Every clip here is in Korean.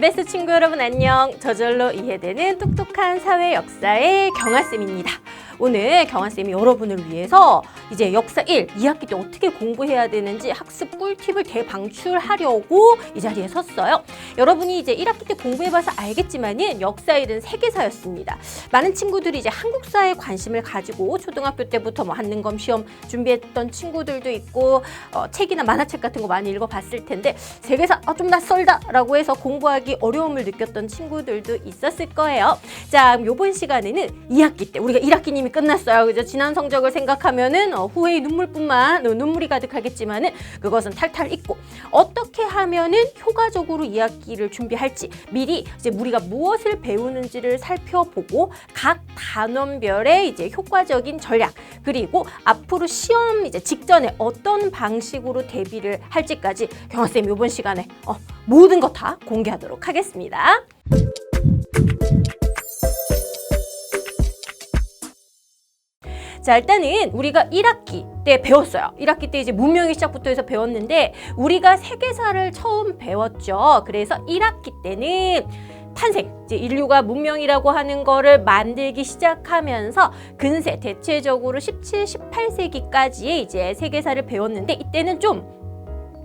엠베스 친구 여러분 안녕. 저절로 이해되는 똑똑한 사회 역사의 경아쌤입니다. 오늘 경아쌤이 여러분을 위해서 이제 역사 1, 2학기 때 어떻게 공부해야 되는지 학습 꿀팁을 대방출하려고 이 자리에 섰어요. 여러분이 이제 1학기 때 공부해봐서 알겠지만은 역사 1은 세계사였습니다. 많은 친구들이 이제 한국사에 관심을 가지고 초등학교 때부터 뭐 한능검 시험 준비했던 친구들도 있고 책이나 만화책 같은 거 많이 읽어봤을 텐데 세계사 좀 낯설다 라고 해서 공부하기 어려움을 느꼈던 친구들도 있었을 거예요. 자, 이번 시간에는 2학기 때 우리가 1학기님이 끝났어요. 그죠? 지난 성적을 생각하면은 후회의 눈물이 가득하겠지만은 그것은 탈탈 잊고 어떻게 하면은 효과적으로 2학기를 준비할지 미리 이제 우리가 무엇을 배우는지를 살펴보고 각 단원별의 이제 효과적인 전략 그리고 앞으로 시험 이제 직전에 어떤 방식으로 대비를 할지까지 경아쌤 이번 시간에 모든 것 다 공개하도록 하겠습니다. 자, 일단은 우리가 1학기 때 배웠어요. 1학기 때 이제 문명의 시작부터 해서 배웠는데 우리가 세계사를 처음 배웠죠. 그래서 1학기 때는 탄생, 이제 인류가 문명이라고 하는 거를 만들기 시작하면서 근세, 대체적으로 17, 18세기까지의 이제 세계사를 배웠는데 이때는 좀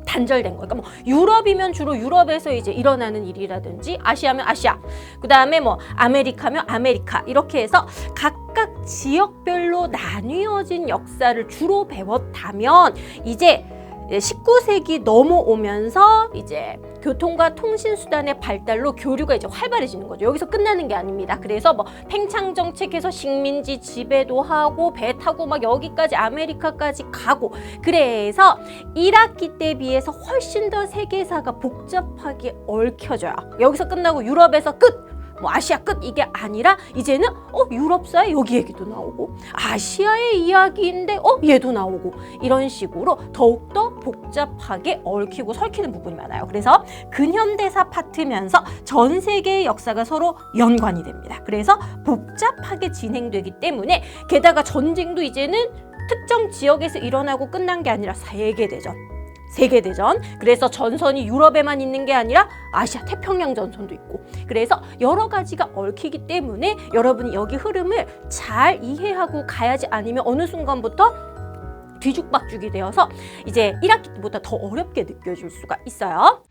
단절된 거. 그러니까 뭐 유럽이면 주로 유럽에서 이제 일어나는 일이라든지 아시아면 아시아, 그 다음에 뭐 아메리카면 아메리카 이렇게 해서 각각 지역별로 나뉘어진 역사를 주로 배웠다면 이제 19세기 넘어오면서 이제 교통과 통신수단의 발달로 교류가 이제 활발해지는 거죠. 여기서 끝나는 게 아닙니다. 그래서 뭐 팽창 정책에서 식민지 지배도 하고 배 타고 막 여기까지 아메리카까지 가고 그래서 1학기 때에 비해서 훨씬 더 세계사가 복잡하게 얽혀져요. 여기서 끝나고 유럽에서 끝! 뭐 아시아 끝 이게 아니라 이제는 유럽사의 여기 얘기도 나오고 아시아의 이야기인데 얘도 나오고 이런 식으로 더욱더 복잡하게 얽히고 설키는 부분이 많아요. 그래서 근현대사 파트면서 전 세계의 역사가 서로 연관이 됩니다. 그래서 복잡하게 진행되기 때문에 게다가 전쟁도 이제는 특정 지역에서 일어나고 끝난 게 아니라 세계대전. 그래서 전선이 유럽에만 있는 게 아니라 아시아 태평양 전선도 있고 그래서 여러 가지가 얽히기 때문에 여러분이 여기 흐름을 잘 이해하고 가야지 아니면 어느 순간부터 뒤죽박죽이 되어서 이제 1학기 때보다 더 어렵게 느껴질 수가 있어요.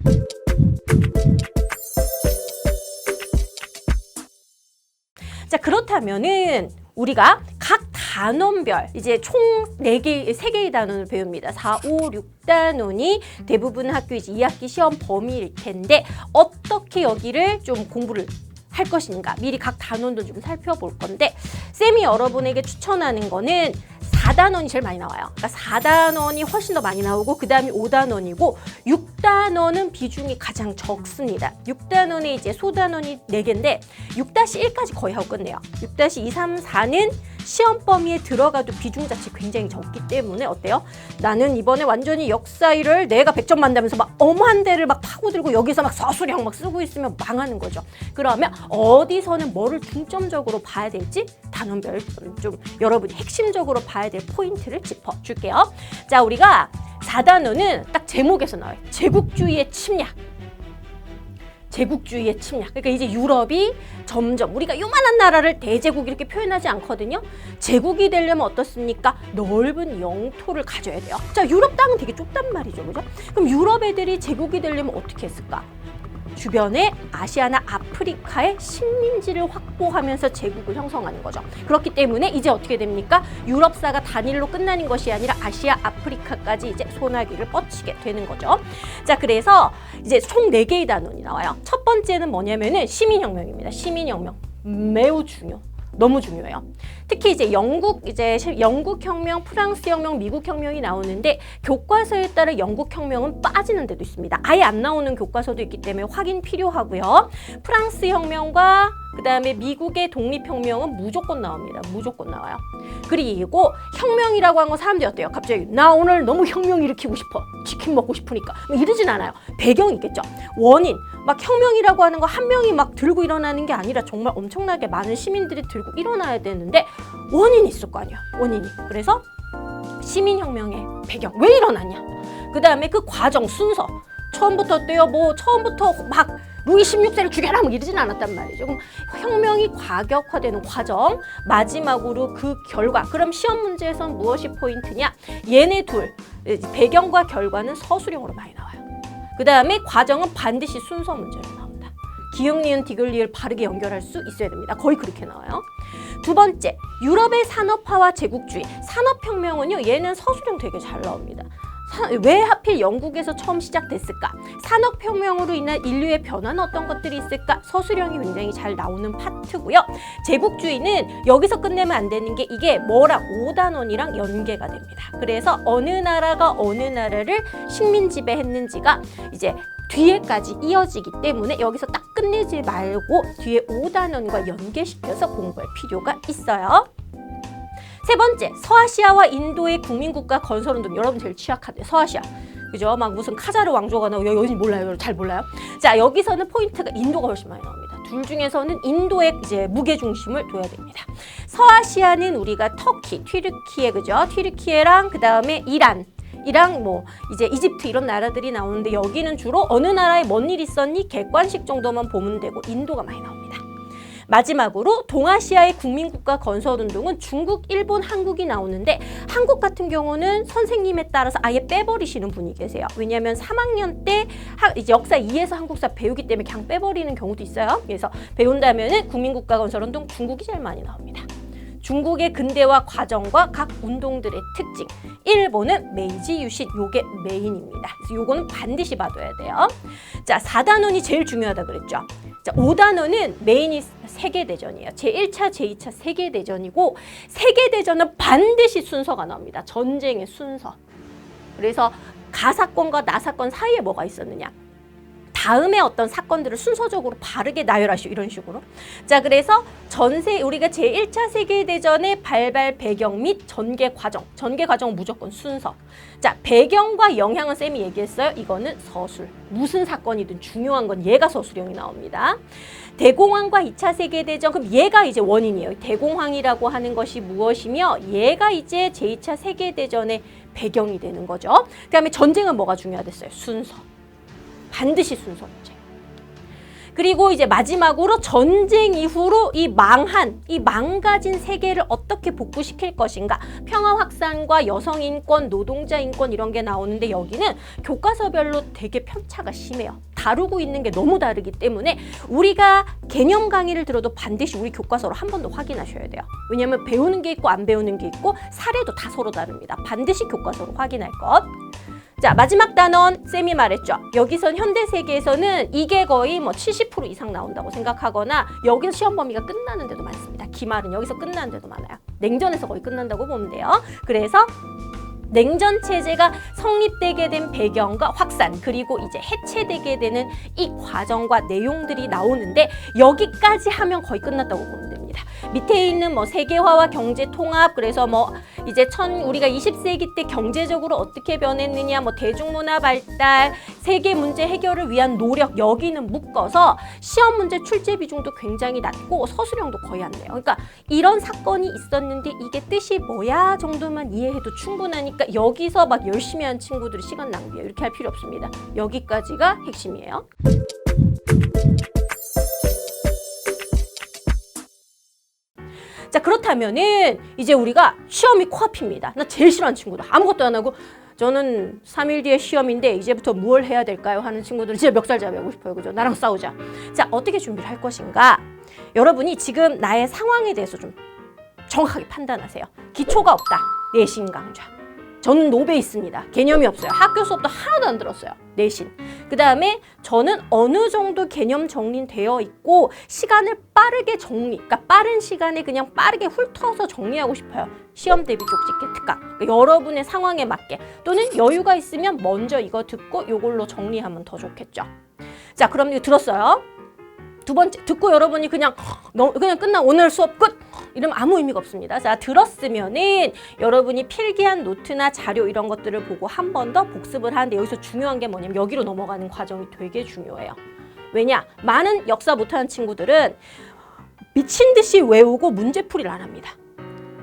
자, 그렇다면은 우리가 각 단원별 이제 총 3개의 단원을 배웁니다. 4, 5, 6단원이 대부분 학교 이제 2학기 시험 범위일 텐데 어떻게 여기를 좀 공부를 할 것인가 미리 각 단원도 좀 살펴볼 건데 쌤이 여러분에게 추천하는 거는 4단원이 제일 많이 나와요. 그러니까 4단원이 훨씬 더 많이 나오고 그 다음이 5단원이고 6단원은 비중이 가장 적습니다. 6단원에 이제 소단원이 4개인데 6-1까지 거의 하고 끝내요. 6-2, 3, 4는 시험 범위에 들어가도 비중 자체 굉장히 적기 때문에 어때요? 나는 이번에 완전히 역사일을 내가 100점 만다면서 막 어마한 데를 막 파고들고 여기서 막 서술형 막 쓰고 있으면 망하는 거죠. 그러면 어디서는 뭐를 중점적으로 봐야 될지 단원별 좀 여러분이 핵심적으로 봐야 될 포인트를 짚어줄게요. 자, 우리가 4단원은 딱 제목에서 나와요. 제국주의의 침략. 그러니까 이제 유럽이 점점 우리가 요만한 나라를 대제국 이렇게 표현하지 않거든요. 제국이 되려면 어떻습니까? 넓은 영토를 가져야 돼요. 자, 유럽 땅은 되게 좁단 말이죠. 그죠? 그럼 유럽 애들이 제국이 되려면 어떻게 했을까? 주변에 아시아나 아프리카의 식민지를 확보하면서 제국을 형성하는 거죠. 그렇기 때문에 이제 어떻게 됩니까? 유럽사가 단일로 끝나는 것이 아니라 아시아, 아프리카까지 이제 소나기를 뻗치게 되는 거죠. 자, 그래서 이제 총 4개의 단원이 나와요. 첫 번째는 뭐냐면은 시민혁명입니다. 시민혁명. 매우 너무 중요해요. 특히 이제 영국 혁명, 프랑스 혁명, 미국 혁명이 나오는데 교과서에 따라 영국 혁명은 빠지는 데도 있습니다. 아예 안 나오는 교과서도 있기 때문에 확인 필요하고요. 프랑스 혁명과 그다음에 미국의 독립혁명은 무조건 나옵니다. 무조건 나와요. 그리고 혁명이라고 한 건 사람들이 어때요? 갑자기 나 오늘 너무 혁명 일으키고 싶어. 치킨 먹고 싶으니까. 이러진 않아요. 배경이 있겠죠. 원인. 막 혁명이라고 하는 거 한 명이 막 들고 일어나는 게 아니라 정말 엄청나게 많은 시민들이 들고 일어나야 되는데 원인이 있을 거 아니야. 원인이. 그래서 시민혁명의 배경. 왜 일어났냐. 그 다음에 그 과정, 순서. 처음부터 어때요? 처음부터 막 루이 16세를 죽여라 뭐 이러진 않았단 말이죠. 그럼 혁명이 과격화되는 과정, 마지막으로 그 결과. 그럼 시험 문제에선 무엇이 포인트냐? 얘네 둘 배경과 결과는 서술형으로 많이 나와요. 그 다음에 과정은 반드시 순서 문제로 나옵니다. 기역, 니은, 디귿, 리을 바르게 연결할 수 있어야 됩니다. 거의 그렇게 나와요. 두 번째, 유럽의 산업화와 제국주의. 산업혁명은요, 얘는 서술형 되게 잘 나옵니다. 왜 하필 영국에서 처음 시작됐을까? 산업혁명으로 인한 인류의 변화는 어떤 것들이 있을까? 서술형이 굉장히 잘 나오는 파트고요. 제국주의는 여기서 끝내면 안 되는 게 이게 뭐랑 5단원이랑 연계가 됩니다. 그래서 어느 나라가 어느 나라를 식민 지배했는지가 이제 뒤에까지 이어지기 때문에 여기서 딱 끝내지 말고 뒤에 5단원과 연계시켜서 공부할 필요가 있어요. 세 번째, 서아시아와 인도의 국민국가 건설운동. 여러분 제일 취약하대, 서아시아. 그죠? 막 무슨 카자르 왕조가 나오고, 여기 몰라요? 잘 몰라요? 자, 여기서는 포인트가 인도가 훨씬 많이 나옵니다. 둘 중에서는 인도에 이제 무게중심을 둬야 됩니다. 서아시아는 우리가 터키, 튀르키예, 그죠? 튀르키예랑 그 다음에 이랑 뭐 이제 이집트 이런 나라들이 나오는데 여기는 주로 어느 나라에 뭔 일 있었니? 객관식 정도만 보면 되고 인도가 많이 나옵니다. 마지막으로 동아시아의 국민국가 건설운동은 중국, 일본, 한국이 나오는데 한국 같은 경우는 선생님에 따라서 아예 빼버리시는 분이 계세요. 왜냐하면 3학년 때 이제 역사 2에서 한국사 배우기 때문에 그냥 빼버리는 경우도 있어요. 그래서 배운다면은 국민국가 건설운동 중국이 제일 많이 나옵니다. 중국의 근대화 과정과 각 운동들의 특징. 일본은 메이지 유신, 요게 메인입니다. 그래서 요거는 반드시 봐둬야 돼요. 자, 4단원이 제일 중요하다 그랬죠. 자, 5단원은 메인이 세계대전이에요. 제1차, 제2차 세계대전이고 세계대전은 반드시 순서가 나옵니다. 전쟁의 순서. 그래서 가사건과 나사건 사이에 뭐가 있었느냐. 다음에 어떤 사건들을 순서적으로 바르게 나열하시오. 이런 식으로. 자, 그래서 우리가 제1차 세계대전의 발발 배경 및 전개 과정. 전개 과정은 무조건 순서. 자, 배경과 영향은 쌤이 얘기했어요. 이거는 서술. 무슨 사건이든 중요한 건 얘가 서술형이 나옵니다. 대공황과 2차 세계대전, 그럼 얘가 이제 원인이에요. 대공황이라고 하는 것이 무엇이며 얘가 이제 제2차 세계대전의 배경이 되는 거죠. 그 다음에 전쟁은 뭐가 중요하댔어요? 순서. 반드시 순서 문제. 그리고 이제 마지막으로 전쟁 이후로 이 망가진 세계를 어떻게 복구시킬 것인가. 평화 확산과 여성 인권, 노동자 인권 이런 게 나오는데 여기는 교과서별로 되게 편차가 심해요. 다루고 있는 게 너무 다르기 때문에 우리가 개념 강의를 들어도 반드시 우리 교과서로 한 번 더 확인하셔야 돼요. 왜냐하면 배우는 게 있고 안 배우는 게 있고 사례도 다 서로 다릅니다. 반드시 교과서로 확인할 것. 자, 마지막 단원 쌤이 말했죠. 여기선 현대 세계에서는 이게 거의 뭐 70% 이상 나온다고 생각하거나 여기서 시험 범위가 끝나는 데도 많습니다. 기말은 여기서 끝나는 데도 많아요. 냉전에서 거의 끝난다고 보면 돼요. 그래서 냉전 체제가 성립되게 된 배경과 확산, 그리고 이제 해체되게 되는 이 과정과 내용들이 나오는데 여기까지 하면 거의 끝났다고 보면 됩니다. 밑에 있는 뭐 세계화와 경제 통합, 그래서 뭐 이제 우리가 20세기 때 경제적으로 어떻게 변했느냐, 뭐 대중문화 발달, 세계 문제 해결을 위한 노력, 여기는 묶어서 시험 문제 출제 비중도 굉장히 낮고 서술형도 거의 안 돼요. 그러니까 이런 사건이 있었는데 이게 뜻이 뭐야 정도만 이해해도 충분하니까 여기서 막 열심히 한 친구들이 시간 낭비해요. 이렇게 할 필요 없습니다. 여기까지가 핵심이에요. 자, 그렇다면은 이제 우리가 시험이 코앞입니다. 나 제일 싫어하는 친구들. 아무것도 안 하고 저는 3일 뒤에 시험인데 이제부터 뭘 해야 될까요? 하는 친구들은 진짜 멱살잡이 하고 싶어요. 그죠? 나랑 싸우자. 자, 어떻게 준비를 할 것인가? 여러분이 지금 나의 상황에 대해서 좀 정확하게 판단하세요. 기초가 없다. 내신 강좌. 저는 노베 있습니다. 개념이 없어요. 학교 수업도 하나도 안 들었어요. 내신. 그 다음에 저는 어느 정도 개념 정리되어 있고 시간을 빠르게 그러니까 빠른 시간에 그냥 빠르게 훑어서 정리하고 싶어요. 시험 대비 쪽집게 특강. 그러니까 여러분의 상황에 맞게 또는 여유가 있으면 먼저 이거 듣고 이걸로 정리하면 더 좋겠죠. 자, 그럼 이거 들었어요? 두 번째, 듣고 여러분이 그냥 끝나 오늘 수업 끝! 이러면 아무 의미가 없습니다. 자, 들었으면은 여러분이 필기한 노트나 자료 이런 것들을 보고 한 번 더 복습을 하는데 여기서 중요한 게 뭐냐면 여기로 넘어가는 과정이 되게 중요해요. 왜냐? 많은 역사 못하는 친구들은 미친 듯이 외우고 문제풀이를 안 합니다.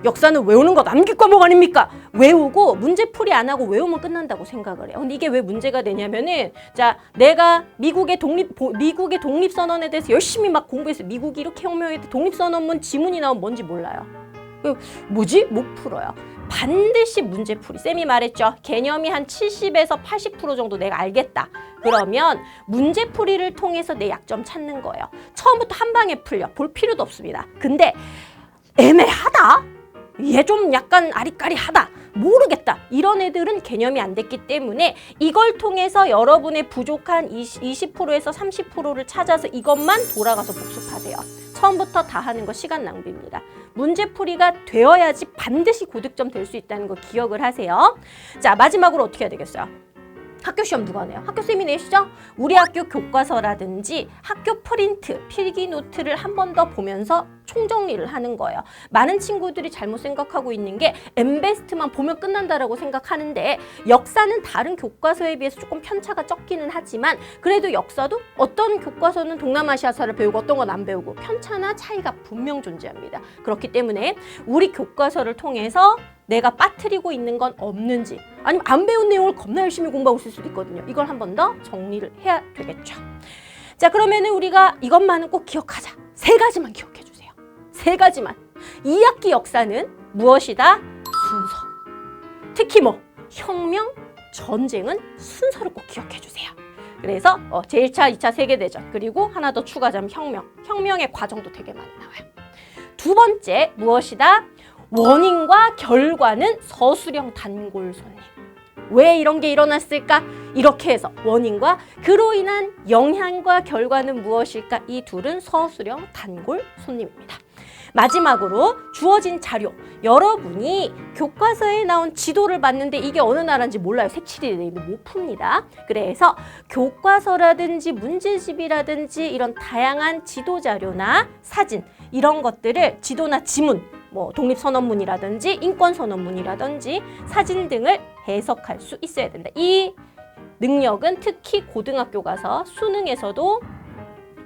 역사는 외우는 거 남길 과목 아닙니까? 외우고 문제풀이 안 하고 외우면 끝난다고 생각을 해요. 근데 이게 왜 문제가 되냐면은 자, 내가 미국의 독립선언에 대해서 열심히 막 공부해서 미국이 이렇게 혁명했대 독립선언문 지문이 나오면 뭔지 몰라요. 뭐지? 못 풀어요. 반드시 문제풀이. 쌤이 말했죠. 개념이 한 70에서 80% 정도 내가 알겠다. 그러면 문제풀이를 통해서 내 약점 찾는 거예요. 처음부터 한 방에 풀려. 볼 필요도 없습니다. 근데 애매하다? 얘 좀 약간 아리까리하다. 모르겠다. 이런 애들은 개념이 안 됐기 때문에 이걸 통해서 여러분의 부족한 20%에서 30%를 찾아서 이것만 돌아가서 복습하세요. 처음부터 다 하는 거 시간 낭비입니다. 문제풀이가 되어야지 반드시 고득점 될 수 있다는 거 기억을 하세요. 자, 마지막으로 어떻게 해야 되겠어요? 학교 시험 누가 내요? 학교쌤이 내시죠? 우리 학교 교과서라든지 학교 프린트, 필기 노트를 한 번 더 보면서 총정리를 하는 거예요. 많은 친구들이 잘못 생각하고 있는 게 엠베스트만 보면 끝난다라고 생각하는데 역사는 다른 교과서에 비해서 조금 편차가 적기는 하지만 그래도 역사도 어떤 교과서는 동남아시아사를 배우고 어떤 건 안 배우고 편차나 차이가 분명 존재합니다. 그렇기 때문에 우리 교과서를 통해서 내가 빠뜨리고 있는 건 없는지 아니면 안 배운 내용을 겁나 열심히 공부하고 있을 수도 있거든요. 이걸 한 번 더 정리를 해야 되겠죠. 자, 그러면은 우리가 이것만은 꼭 기억하자. 3가지만 기억해 주세요. 3가지만. 2학기 역사는 무엇이다? 순서. 특히 혁명, 전쟁은 순서를 꼭 기억해 주세요. 그래서 제1차, 2차 세계대전 그리고 하나 더 추가하자면 혁명. 혁명의 과정도 되게 많이 나와요. 2번째 무엇이다? 원인과 결과는 서술형 단골손님. 왜 이런 게 일어났을까? 이렇게 해서 원인과 그로 인한 영향과 결과는 무엇일까? 이 둘은 서술형 단골손님입니다. 마지막으로 주어진 자료. 여러분이 교과서에 나온 지도를 봤는데 이게 어느 나라인지 몰라요. 색칠이 되어 있는데 못 풉니다. 그래서 교과서라든지 문제집이라든지 이런 다양한 지도 자료나 사진 이런 것들을 지도나 지문 독립선언문이라든지 인권선언문이라든지 사진 등을 해석할 수 있어야 된다. 이 능력은 특히 고등학교 가서 수능에서도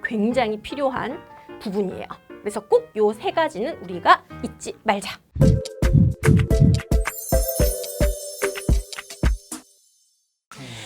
굉장히 필요한 부분이에요. 그래서 꼭 요 3가지는 우리가 잊지 말자.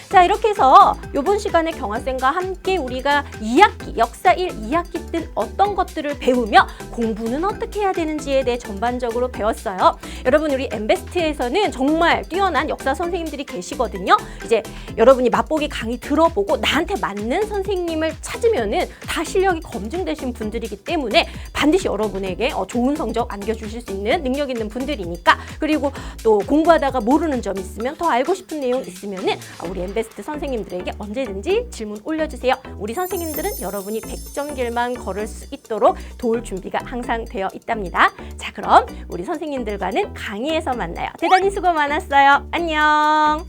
자, 이렇게 해서 이번 시간에 경화쌤과 함께 우리가 2학기, 역사 1, 2학기 때 어떤 것들을 배우며 공부는 어떻게 해야 되는지에 대해 전반적으로 배웠어요. 여러분, 우리 엠베스트에서는 정말 뛰어난 역사 선생님들이 계시거든요. 이제 여러분이 맛보기 강의 들어보고 나한테 맞는 선생님을 찾으면은 다 실력이 검증되신 분들이기 때문에 반드시 여러분에게 좋은 성적 안겨주실 수 있는 능력 있는 분들이니까 그리고 또 공부하다가 모르는 점 있으면 더 알고 싶은 내용 있으면은 우리 엠베스트 선생님들에게 언제든지 질문 올려주세요. 우리 선생님들은 여러분이 100점 길만 걸을 수 있도록 도울 준비가 항상 되어 있답니다. 자, 그럼 우리 선생님들과는 강의에서 만나요. 대단히 수고 많았어요. 안녕.